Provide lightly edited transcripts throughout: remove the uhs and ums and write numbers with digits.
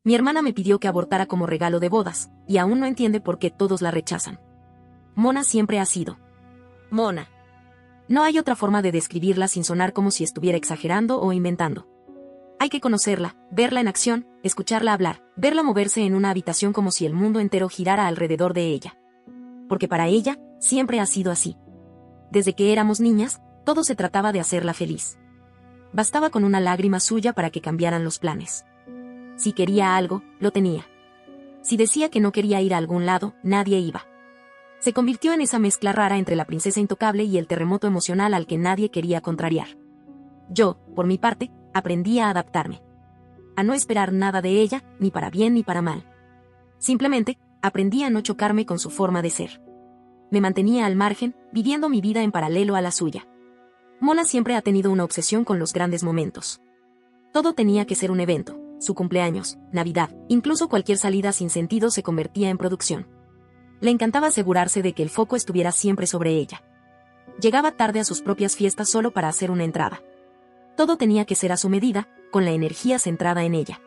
Mi hermana me pidió que abortara como regalo de bodas, y aún no entiende por qué todos la rechazan. Mona siempre ha sido Mona. No hay otra forma de describirla sin sonar como si estuviera exagerando o inventando. Hay que conocerla, verla en acción, escucharla hablar, verla moverse en una habitación como si el mundo entero girara alrededor de ella. Porque para ella, siempre ha sido así. Desde que éramos niñas, todo se trataba de hacerla feliz. Bastaba con una lágrima suya para que cambiaran los planes. Si quería algo, lo tenía. Si decía que no quería ir a algún lado, nadie iba. Se convirtió en esa mezcla rara entre la princesa intocable y el terremoto emocional al que nadie quería contrariar. Yo, por mi parte, aprendí a adaptarme. A no esperar nada de ella, ni para bien ni para mal. Simplemente, aprendí a no chocarme con su forma de ser. Me mantenía al margen, viviendo mi vida en paralelo a la suya. Mona siempre ha tenido una obsesión con los grandes momentos. Todo tenía que ser un evento, su cumpleaños, Navidad, incluso cualquier salida sin sentido se convertía en producción. Le encantaba asegurarse de que el foco estuviera siempre sobre ella. Llegaba tarde a sus propias fiestas solo para hacer una entrada. Todo tenía que ser a su medida, con la energía centrada en ella.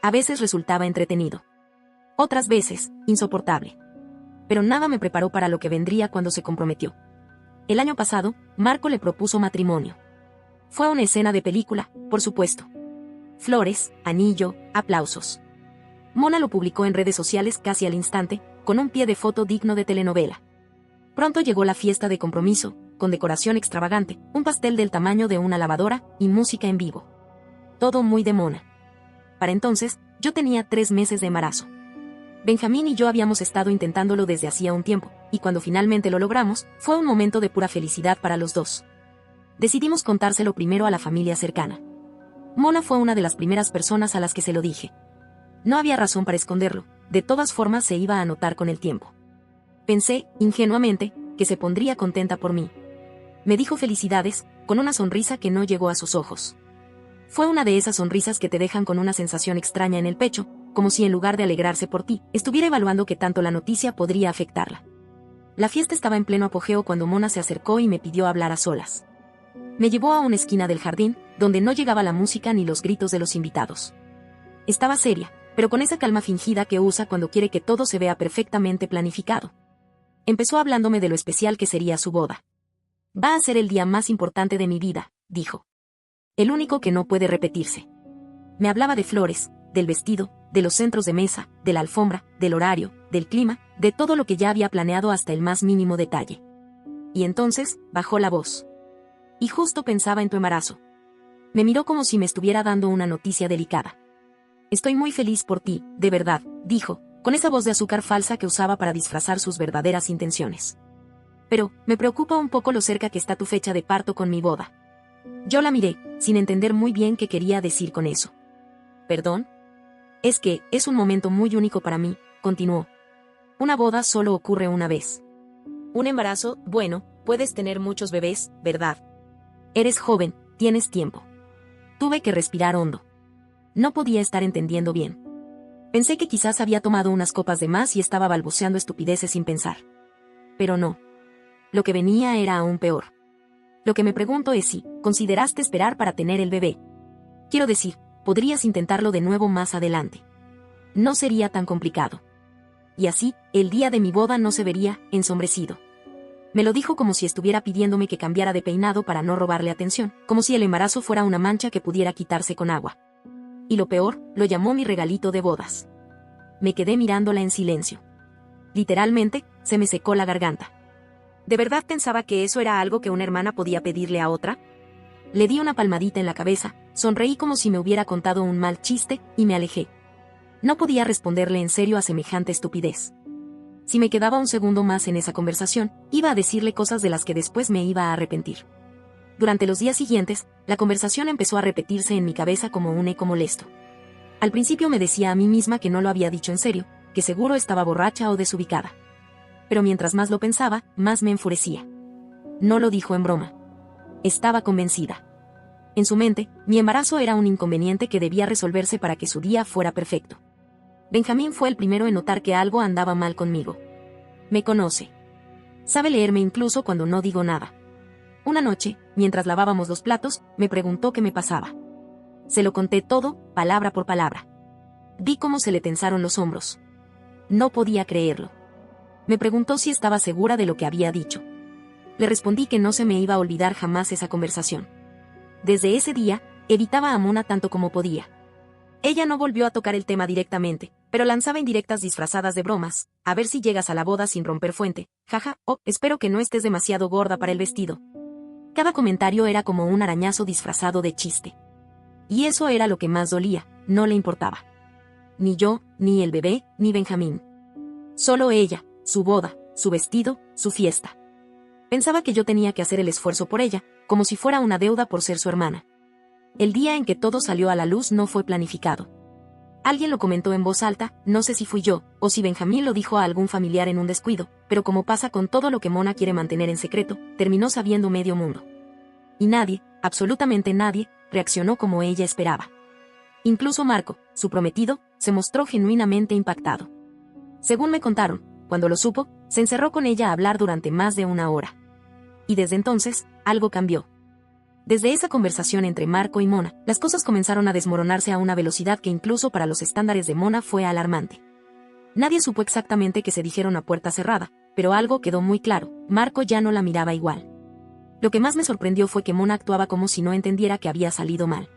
A veces resultaba entretenido. Otras veces, insoportable. Pero nada me preparó para lo que vendría cuando se comprometió. El año pasado, Marco le propuso matrimonio. Fue una escena de película, por supuesto. Flores, anillo, aplausos. Mona lo publicó en redes sociales casi al instante, con un pie de foto digno de telenovela. Pronto llegó la fiesta de compromiso, con decoración extravagante, un pastel del tamaño de una lavadora y música en vivo. Todo muy de Mona. Para entonces, yo tenía 3 meses de embarazo. Benjamín y yo habíamos estado intentándolo desde hacía un tiempo, y cuando finalmente lo logramos, fue un momento de pura felicidad para los dos. Decidimos contárselo primero a la familia cercana. Mona fue una de las primeras personas a las que se lo dije. No había razón para esconderlo, de todas formas se iba a notar con el tiempo. Pensé, ingenuamente, que se pondría contenta por mí. Me dijo felicidades, con una sonrisa que no llegó a sus ojos. Fue una de esas sonrisas que te dejan con una sensación extraña en el pecho, como si en lugar de alegrarse por ti, estuviera evaluando qué tanto la noticia podría afectarla. La fiesta estaba en pleno apogeo cuando Mona se acercó y me pidió hablar a solas. Me llevó a una esquina del jardín, donde no llegaba la música ni los gritos de los invitados. Estaba seria, pero con esa calma fingida que usa cuando quiere que todo se vea perfectamente planificado. Empezó hablándome de lo especial que sería su boda. Va a ser el día más importante de mi vida, dijo. El único que no puede repetirse. Me hablaba de flores, del vestido, de los centros de mesa, de la alfombra, del horario, del clima, de todo lo que ya había planeado hasta el más mínimo detalle. Y entonces, bajó la voz. Y justo pensaba en tu embarazo. Me miró como si me estuviera dando una noticia delicada. Estoy muy feliz por ti, de verdad, dijo, con esa voz de azúcar falsa que usaba para disfrazar sus verdaderas intenciones. Pero, me preocupa un poco lo cerca que está tu fecha de parto con mi boda. Yo la miré, sin entender muy bien qué quería decir con eso. ¿Perdón? Es que, es un momento muy único para mí, continuó. Una boda solo ocurre una vez. Un embarazo, bueno, puedes tener muchos bebés, ¿verdad? Eres joven, tienes tiempo. Tuve que respirar hondo. No podía estar entendiendo bien. Pensé que quizás había tomado unas copas de más y estaba balbuceando estupideces sin pensar. Pero no. Lo que venía era aún peor. Lo que me pregunto es si consideraste esperar para tener el bebé. Quiero decir, podrías intentarlo de nuevo más adelante. No sería tan complicado. Y así, el día de mi boda no se vería ensombrecido. Me lo dijo como si estuviera pidiéndome que cambiara de peinado para no robarle atención, como si el embarazo fuera una mancha que pudiera quitarse con agua. Y lo peor, lo llamó mi regalito de bodas. Me quedé mirándola en silencio. Literalmente, se me secó la garganta. ¿De verdad pensaba que eso era algo que una hermana podía pedirle a otra? Le di una palmadita en la cabeza, sonreí como si me hubiera contado un mal chiste, y me alejé. No podía responderle en serio a semejante estupidez. Si me quedaba un segundo más en esa conversación, iba a decirle cosas de las que después me iba a arrepentir. Durante los días siguientes, la conversación empezó a repetirse en mi cabeza como un eco molesto. Al principio me decía a mí misma que no lo había dicho en serio, que seguro estaba borracha o desubicada. Pero mientras más lo pensaba, más me enfurecía. No lo dijo en broma. Estaba convencida. En su mente, mi embarazo era un inconveniente que debía resolverse para que su día fuera perfecto. Benjamín fue el primero en notar que algo andaba mal conmigo. Me conoce. Sabe leerme incluso cuando no digo nada. Una noche, mientras lavábamos los platos, me preguntó qué me pasaba. Se lo conté todo, palabra por palabra. Vi cómo se le tensaron los hombros. No podía creerlo. Me preguntó si estaba segura de lo que había dicho. Le respondí que no se me iba a olvidar jamás esa conversación. Desde ese día, evitaba a Mona tanto como podía. Ella no volvió a tocar el tema directamente, pero lanzaba indirectas disfrazadas de bromas: a ver si llegas a la boda sin romper fuente, jaja, oh, espero que no estés demasiado gorda para el vestido. Cada comentario era como un arañazo disfrazado de chiste. Y eso era lo que más dolía, no le importaba. Ni yo, ni el bebé, ni Benjamín. Solo ella, su boda, su vestido, su fiesta. Pensaba que yo tenía que hacer el esfuerzo por ella, como si fuera una deuda por ser su hermana. El día en que todo salió a la luz no fue planificado. Alguien lo comentó en voz alta, no sé si fui yo, o si Benjamín lo dijo a algún familiar en un descuido, pero como pasa con todo lo que Mona quiere mantener en secreto, terminó sabiendo medio mundo. Y nadie, absolutamente nadie, reaccionó como ella esperaba. Incluso Marco, su prometido, se mostró genuinamente impactado. Según me contaron, cuando lo supo, se encerró con ella a hablar durante más de una hora. Y desde entonces, algo cambió. Desde esa conversación entre Marco y Mona, las cosas comenzaron a desmoronarse a una velocidad que incluso para los estándares de Mona fue alarmante. Nadie supo exactamente qué se dijeron a puerta cerrada, pero algo quedó muy claro: Marco ya no la miraba igual. Lo que más me sorprendió fue que Mona actuaba como si no entendiera que había salido mal.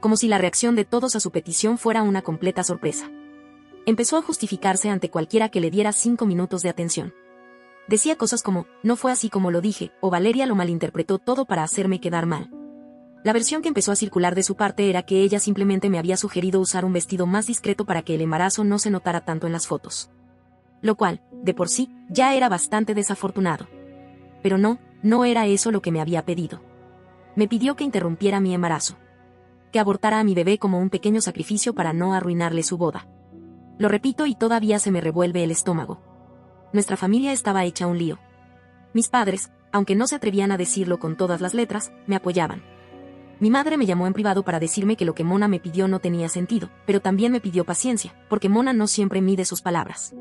Como si la reacción de todos a su petición fuera una completa sorpresa. Empezó a justificarse ante cualquiera que le diera 5 minutos de atención. Decía cosas como, no fue así como lo dije, o Valeria lo malinterpretó todo para hacerme quedar mal. La versión que empezó a circular de su parte era que ella simplemente me había sugerido usar un vestido más discreto para que el embarazo no se notara tanto en las fotos. Lo cual, de por sí, ya era bastante desafortunado. Pero no era eso lo que me había pedido. Me pidió que interrumpiera mi embarazo. Que abortara a mi bebé como un pequeño sacrificio para no arruinarle su boda. Lo repito y todavía se me revuelve el estómago. Nuestra familia estaba hecha un lío. Mis padres, aunque no se atrevían a decirlo con todas las letras, me apoyaban. Mi madre me llamó en privado para decirme que lo que Mona me pidió no tenía sentido, pero también me pidió paciencia, porque Mona no siempre mide sus palabras.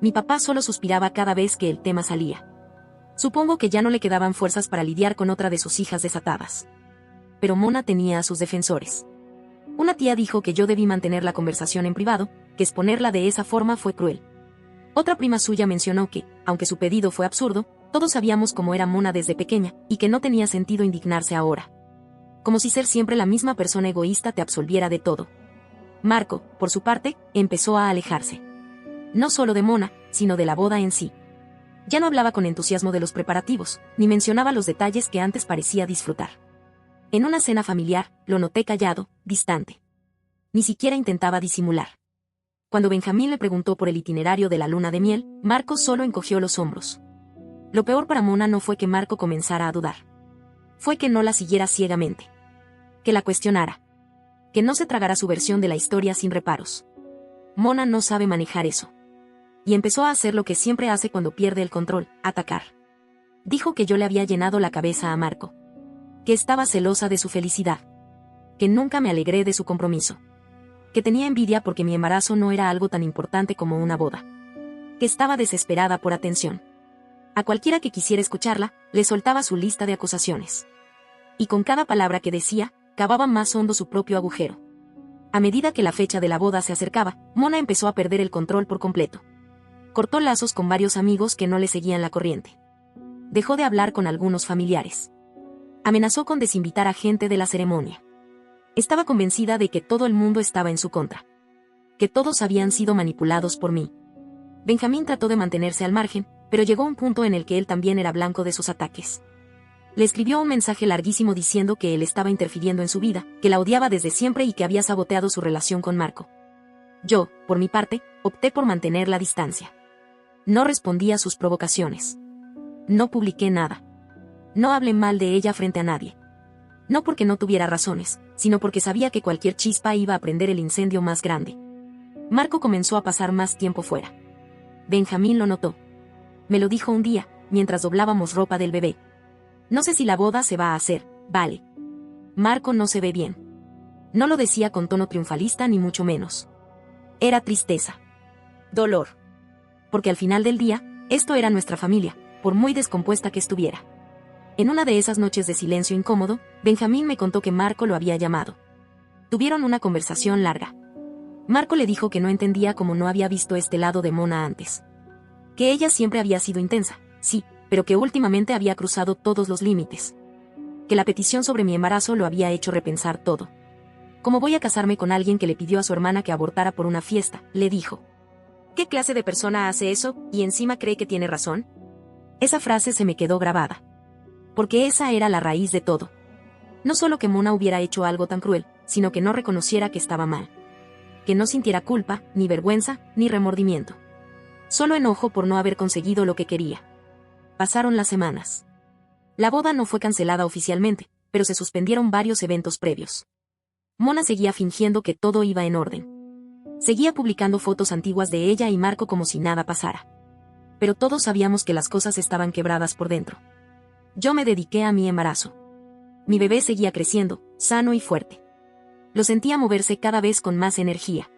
Mi papá solo suspiraba cada vez que el tema salía. Supongo que ya no le quedaban fuerzas para lidiar con otra de sus hijas desatadas. Pero Mona tenía a sus defensores. Una tía dijo que yo debí mantener la conversación en privado, que exponerla de esa forma fue cruel. Otra prima suya mencionó que, aunque su pedido fue absurdo, todos sabíamos cómo era Mona desde pequeña, y que no tenía sentido indignarse ahora. Como si ser siempre la misma persona egoísta te absolviera de todo. Marco, por su parte, empezó a alejarse. No solo de Mona, sino de la boda en sí. Ya no hablaba con entusiasmo de los preparativos, ni mencionaba los detalles que antes parecía disfrutar. En una cena familiar, lo noté callado, distante. Ni siquiera intentaba disimular. Cuando Benjamín le preguntó por el itinerario de la luna de miel, Marco solo encogió los hombros. Lo peor para Mona no fue que Marco comenzara a dudar. Fue que no la siguiera ciegamente. Que la cuestionara. Que no se tragara su versión de la historia sin reparos. Mona no sabe manejar eso. Y empezó a hacer lo que siempre hace cuando pierde el control: atacar. Dijo que yo le había llenado la cabeza a Marco. Que estaba celosa de su felicidad. Que nunca me alegré de su compromiso. Que tenía envidia porque mi embarazo no era algo tan importante como una boda. Que estaba desesperada por atención. A cualquiera que quisiera escucharla, le soltaba su lista de acusaciones. Y con cada palabra que decía, cavaba más hondo su propio agujero. A medida que la fecha de la boda se acercaba, Mona empezó a perder el control por completo. Cortó lazos con varios amigos que no le seguían la corriente. Dejó de hablar con algunos familiares. Amenazó con desinvitar a gente de la ceremonia. Estaba convencida de que todo el mundo estaba en su contra. Que todos habían sido manipulados por mí. Benjamín trató de mantenerse al margen, pero llegó un punto en el que él también era blanco de sus ataques. Le escribió un mensaje larguísimo diciendo que él estaba interfiriendo en su vida, que la odiaba desde siempre y que había saboteado su relación con Marco. Yo, por mi parte, opté por mantener la distancia. No respondí a sus provocaciones. No publiqué nada. No hablé mal de ella frente a nadie. No porque no tuviera razones, sino porque sabía que cualquier chispa iba a prender el incendio más grande. Marco comenzó a pasar más tiempo fuera. Benjamín lo notó. Me lo dijo un día, mientras doblábamos ropa del bebé. No sé si la boda se va a hacer, vale. Marco no se ve bien. No lo decía con tono triunfalista ni mucho menos. Era tristeza. Dolor. Porque al final del día, esto era nuestra familia, por muy descompuesta que estuviera. En una de esas noches de silencio incómodo, Benjamín me contó que Marco lo había llamado. Tuvieron una conversación larga. Marco le dijo que no entendía cómo no había visto este lado de Mona antes. Que ella siempre había sido intensa, sí, pero que últimamente había cruzado todos los límites. Que la petición sobre mi embarazo lo había hecho repensar todo. ¿Cómo voy a casarme con alguien que le pidió a su hermana que abortara por una fiesta?, le dijo. ¿Qué clase de persona hace eso, y encima cree que tiene razón? Esa frase se me quedó grabada. Porque esa era la raíz de todo. No solo que Mona hubiera hecho algo tan cruel, sino que no reconociera que estaba mal. Que no sintiera culpa, ni vergüenza, ni remordimiento. Solo enojo por no haber conseguido lo que quería. Pasaron las semanas. La boda no fue cancelada oficialmente, pero se suspendieron varios eventos previos. Mona seguía fingiendo que todo iba en orden. Seguía publicando fotos antiguas de ella y Marco como si nada pasara. Pero todos sabíamos que las cosas estaban quebradas por dentro. Yo me dediqué a mi embarazo. Mi bebé seguía creciendo, sano y fuerte. Lo sentía moverse cada vez con más energía.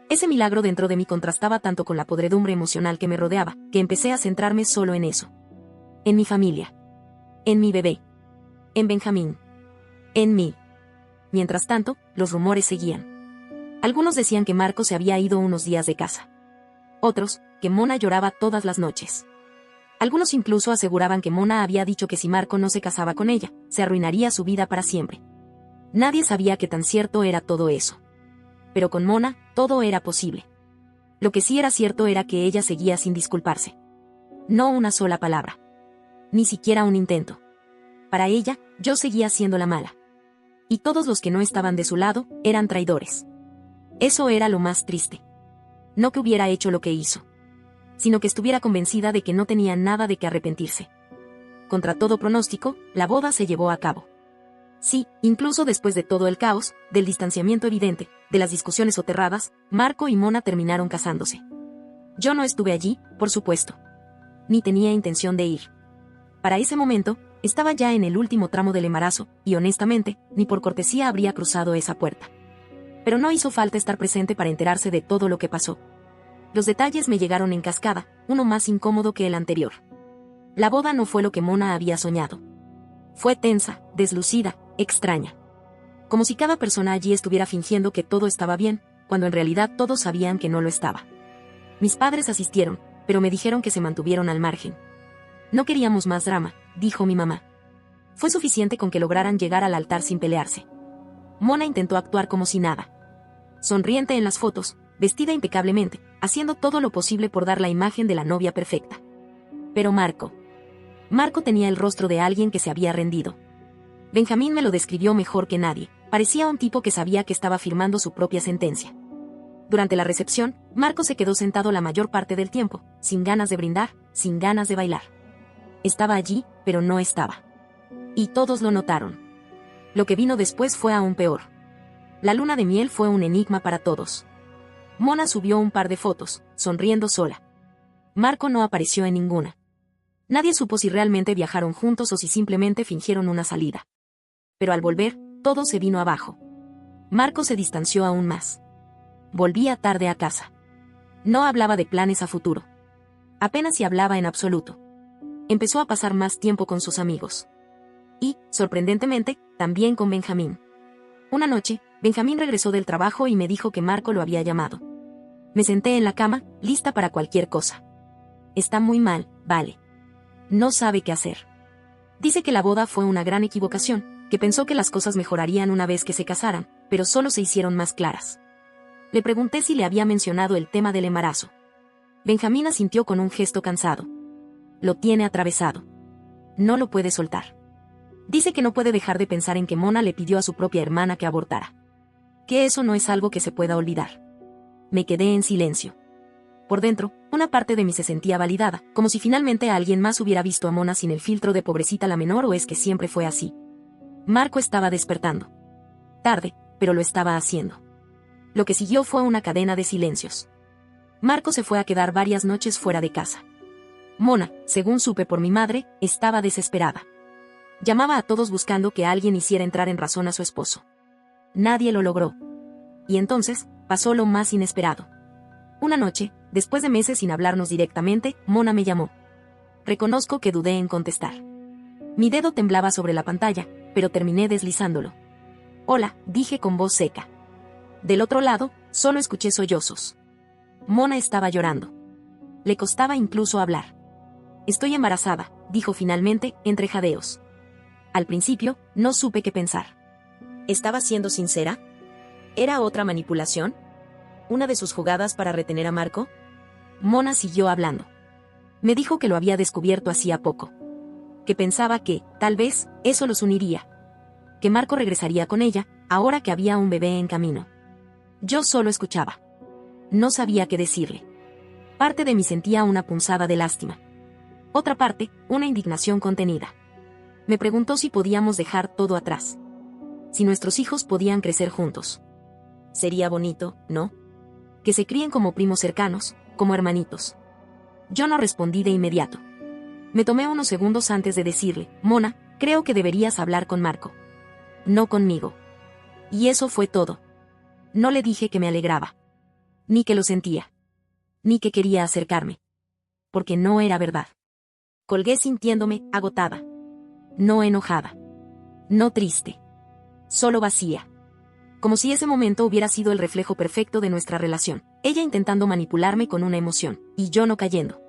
Ese milagro dentro de mí contrastaba tanto con la podredumbre emocional que me rodeaba, que empecé a centrarme solo en eso. En mi familia. En mi bebé. En Benjamín. En mí. Mientras tanto, los rumores seguían. Algunos decían que Marco se había ido unos días de casa. Otros, que Mona lloraba todas las noches. Algunos incluso aseguraban que Mona había dicho que si Marco no se casaba con ella, se arruinaría su vida para siempre. Nadie sabía qué tan cierto era todo eso. Pero con Mona, todo era posible. Lo que sí era cierto era que ella seguía sin disculparse. No una sola palabra. Ni siquiera un intento. Para ella, yo seguía siendo la mala. Y todos los que no estaban de su lado, eran traidores. Eso era lo más triste. No que hubiera hecho lo que hizo, sino que estuviera convencida de que no tenía nada de qué arrepentirse. Contra todo pronóstico, la boda se llevó a cabo. Sí, incluso después de todo el caos, del distanciamiento evidente, de las discusiones soterradas, Marco y Mona terminaron casándose. Yo no estuve allí, por supuesto. Ni tenía intención de ir. Para ese momento, estaba ya en el último tramo del embarazo, y honestamente, ni por cortesía habría cruzado esa puerta. Pero no hizo falta estar presente para enterarse de todo lo que pasó. Los detalles me llegaron en cascada, uno más incómodo que el anterior. La boda no fue lo que Mona había soñado. Fue tensa, deslucida, extraña. Como si cada persona allí estuviera fingiendo que todo estaba bien, cuando en realidad todos sabían que no lo estaba. Mis padres asistieron, pero me dijeron que se mantuvieron al margen. No queríamos más drama, dijo mi mamá. Fue suficiente con que lograran llegar al altar sin pelearse. Mona intentó actuar como si nada. Sonriente en las fotos, vestida impecablemente, haciendo todo lo posible por dar la imagen de la novia perfecta. Pero Marco tenía el rostro de alguien que se había rendido. Benjamín me lo describió mejor que nadie. Parecía un tipo que sabía que estaba firmando su propia sentencia. Durante la recepción, Marco se quedó sentado la mayor parte del tiempo, sin ganas de brindar, sin ganas de bailar. Estaba allí, pero no estaba. Y todos lo notaron. Lo que vino después fue aún peor. La luna de miel fue un enigma para todos. Mona subió un par de fotos, sonriendo sola. Marco no apareció en ninguna. Nadie supo si realmente viajaron juntos o si simplemente fingieron una salida. Pero al volver, todo se vino abajo. Marco se distanció aún más. Volvía tarde a casa. No hablaba de planes a futuro. Apenas si hablaba en absoluto. Empezó a pasar más tiempo con sus amigos. Y, sorprendentemente, también con Benjamín. Una noche, Benjamín regresó del trabajo y me dijo que Marco lo había llamado. Me senté en la cama, lista para cualquier cosa. Está muy mal, vale. No sabe qué hacer. Dice que la boda fue una gran equivocación, que pensó que las cosas mejorarían una vez que se casaran, pero solo se hicieron más claras. Le pregunté si le había mencionado el tema del embarazo. Benjamín asintió con un gesto cansado. Lo tiene atravesado. No lo puede soltar. Dice que no puede dejar de pensar en que Mona le pidió a su propia hermana que abortara. Que eso no es algo que se pueda olvidar. Me quedé en silencio. Por dentro, una parte de mí se sentía validada, como si finalmente alguien más hubiera visto a Mona sin el filtro de pobrecita la menor, o es que siempre fue así. Marco estaba despertando. Tarde, pero lo estaba haciendo. Lo que siguió fue una cadena de silencios. Marco se fue a quedar varias noches fuera de casa. Mona, según supe por mi madre, estaba desesperada. Llamaba a todos buscando que alguien hiciera entrar en razón a su esposo. Nadie lo logró. Y entonces, pasó lo más inesperado. Una noche, después de meses sin hablarnos directamente, Mona me llamó. Reconozco que dudé en contestar. Mi dedo temblaba sobre la pantalla, pero terminé deslizándolo. Hola, dije con voz seca. Del otro lado, Solo escuché sollozos. Mona estaba llorando. Le costaba incluso hablar. Estoy embarazada, dijo finalmente, entre jadeos. Al principio, no supe qué pensar. ¿Estaba siendo sincera? ¿Era otra manipulación? ¿Una de sus jugadas para retener a Marco? Mona siguió hablando. Me dijo que lo había descubierto hacía poco. Que pensaba que, tal vez, eso los uniría. Que Marco regresaría con ella, ahora que había un bebé en camino. Yo solo escuchaba. No sabía qué decirle. Parte de mí sentía una punzada de lástima. Otra parte, una indignación contenida. Me preguntó si podíamos dejar todo atrás. Si nuestros hijos podían crecer juntos. Sería bonito, ¿no? Que se críen como primos cercanos, como hermanitos. Yo no respondí de inmediato. Me tomé unos segundos antes de decirle, Mona, creo que deberías hablar con Marco. No conmigo. Y eso fue todo. No le dije que me alegraba. Ni que lo sentía. Ni que quería acercarme. Porque no era verdad. Colgué sintiéndome agotada. No enojada. No triste. Solo vacía. Como si ese momento hubiera sido el reflejo perfecto de nuestra relación. Ella intentando manipularme con una emoción, y yo no cayendo.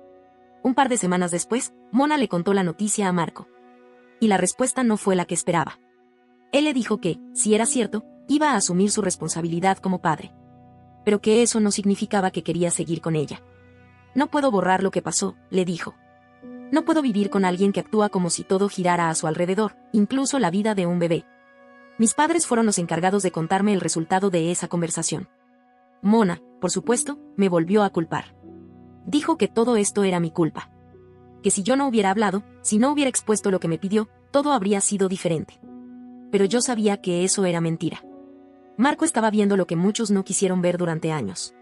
Un par de semanas después, Mona le contó la noticia a Marco. Y la respuesta no fue la que esperaba. Él le dijo que, si era cierto, iba a asumir su responsabilidad como padre. Pero que eso no significaba que quería seguir con ella. No puedo borrar lo que pasó, le dijo. No puedo vivir con alguien que actúa como si todo girara a su alrededor, incluso la vida de un bebé. Mis padres fueron los encargados de contarme el resultado de esa conversación. Mona, por supuesto, me volvió a culpar. Dijo que todo esto era mi culpa. Que si yo no hubiera hablado, si no hubiera expuesto lo que me pidió, todo habría sido diferente. Pero yo sabía que eso era mentira. Marco estaba viendo lo que muchos no quisieron ver durante años.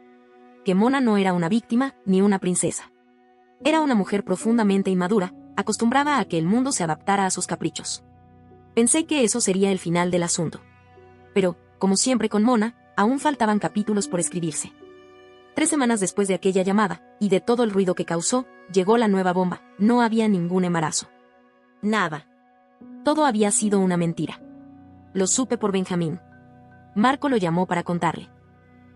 Que Mona no era una víctima, ni una princesa. Era una mujer profundamente inmadura, acostumbrada a que el mundo se adaptara a sus caprichos. Pensé que eso sería el final del asunto. Pero, como siempre con Mona, aún faltaban capítulos por escribirse. 3 semanas después de aquella llamada, y de todo el ruido que causó, llegó la nueva bomba. No había ningún embarazo. Nada. Todo había sido una mentira. Lo supe por Benjamín. Marco lo llamó para contarle.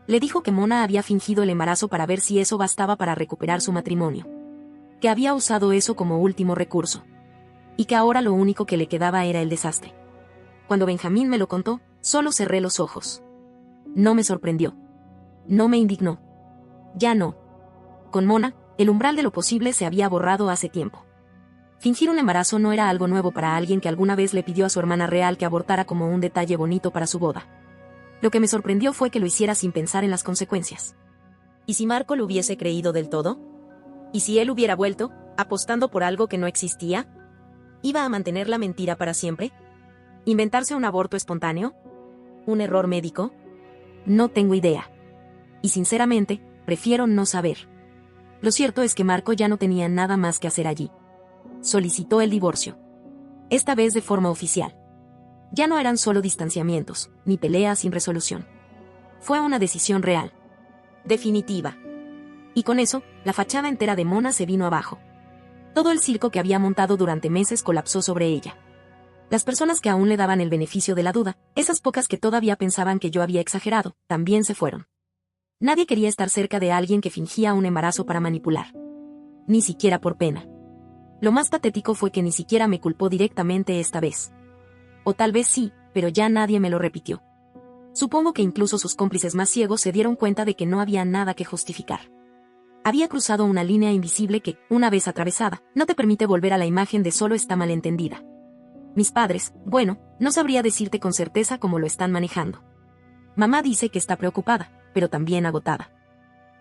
Le dijo que Mona había fingido el embarazo para ver si eso bastaba para recuperar su matrimonio. Que había usado eso como último recurso. Y que ahora lo único que le quedaba era el desastre. Cuando Benjamín me lo contó, solo cerré los ojos. No me sorprendió. No me indignó. Ya no. Con Mona, el umbral de lo posible se había borrado hace tiempo. Fingir un embarazo no era algo nuevo para alguien que alguna vez le pidió a su hermana real que abortara como un detalle bonito para su boda. Lo que me sorprendió fue que lo hiciera sin pensar en las consecuencias. ¿Y si Marco lo hubiese creído del todo? ¿Y si él hubiera vuelto, apostando por algo que no existía? ¿Iba a mantener la mentira para siempre? ¿Inventarse un aborto espontáneo? ¿Un error médico? No tengo idea. Y sinceramente, prefiero no saber. Lo cierto es que Marco ya no tenía nada más que hacer allí. Solicitó el divorcio. Esta vez de forma oficial. Ya no eran solo distanciamientos, ni peleas sin resolución. Fue una decisión real. Definitiva. Y con eso, la fachada entera de Mona se vino abajo. Todo el circo que había montado durante meses colapsó sobre ella. Las personas que aún le daban el beneficio de la duda, esas pocas que todavía pensaban que yo había exagerado, también se fueron. Nadie quería estar cerca de alguien que fingía un embarazo para manipular. Ni siquiera por pena. Lo más patético fue que ni siquiera me culpó directamente esta vez. O tal vez sí, pero ya nadie me lo repitió. Supongo que incluso sus cómplices más ciegos se dieron cuenta de que no había nada que justificar. Había cruzado una línea invisible que, una vez atravesada, no te permite volver a la imagen de solo está malentendida. Mis padres, bueno, no sabría decirte con certeza cómo lo están manejando. Mamá dice que está preocupada, pero también agotada.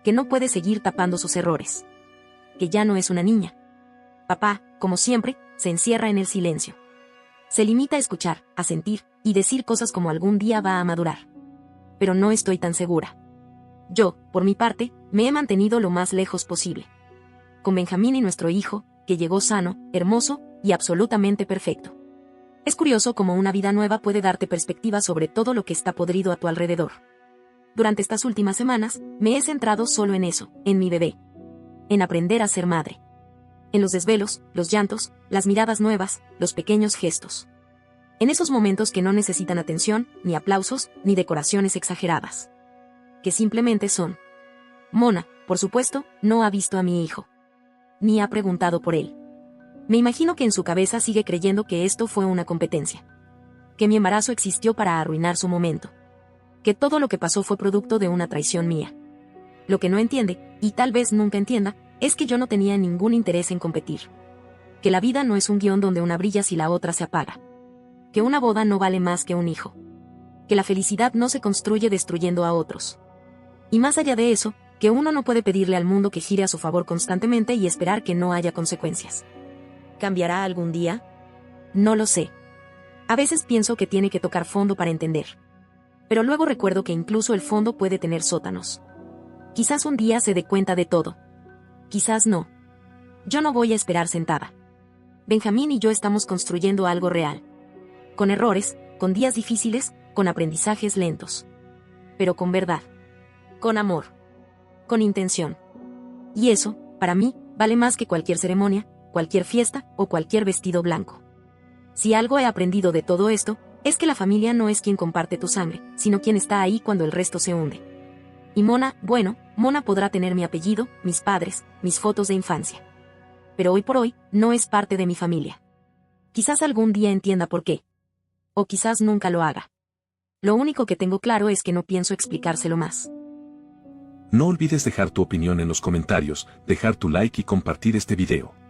Que no puede seguir tapando sus errores. Que ya no es una niña. Papá, como siempre, se encierra en el silencio. Se limita a escuchar, a sentir, y decir cosas como algún día va a madurar. Pero no estoy tan segura. Yo, por mi parte, me he mantenido lo más lejos posible. Con Benjamín y nuestro hijo, que llegó sano, hermoso, y absolutamente perfecto. Es curioso cómo una vida nueva puede darte perspectiva sobre todo lo que está podrido a tu alrededor. Durante estas últimas semanas, me he centrado solo en eso, en mi bebé. En aprender a ser madre. En los desvelos, los llantos, las miradas nuevas, los pequeños gestos. En esos momentos que no necesitan atención, ni aplausos, ni decoraciones exageradas. que simplemente son. Mona, por supuesto, no ha visto a mi hijo. Ni ha preguntado por él. Me imagino que en su cabeza sigue creyendo que esto fue una competencia. Que mi embarazo existió para arruinar su momento. Que todo lo que pasó fue producto de una traición mía. Lo que no entiende, y tal vez nunca entienda, es que yo no tenía ningún interés en competir. Que la vida no es un guión donde una brilla si la otra se apaga. Que una boda no vale más que un hijo. Que la felicidad no se construye destruyendo a otros. Y más allá de eso, que uno no puede pedirle al mundo que gire a su favor constantemente y esperar que no haya consecuencias. ¿Cambiará algún día? No lo sé. A veces pienso que tiene que tocar fondo para entender. Pero luego recuerdo que incluso el fondo puede tener sótanos. Quizás un día se dé cuenta de todo. Quizás no. Yo no voy a esperar sentada. Benjamín y yo estamos construyendo algo real. Con errores, con días difíciles, con aprendizajes lentos. Pero con verdad. Con amor. Con intención. Y eso, para mí, vale más que cualquier ceremonia, cualquier fiesta o cualquier vestido blanco. Si algo he aprendido de todo esto, es que la familia no es quien comparte tu sangre, sino quien está ahí cuando el resto se hunde. Y Mona, bueno, Mona podrá tener mi apellido, mis padres, mis fotos de infancia. Pero hoy por hoy, no es parte de mi familia. Quizás algún día entienda por qué. O quizás nunca lo haga. Lo único que tengo claro es que no pienso explicárselo más. No olvides dejar tu opinión en los comentarios, dejar tu like y compartir este video.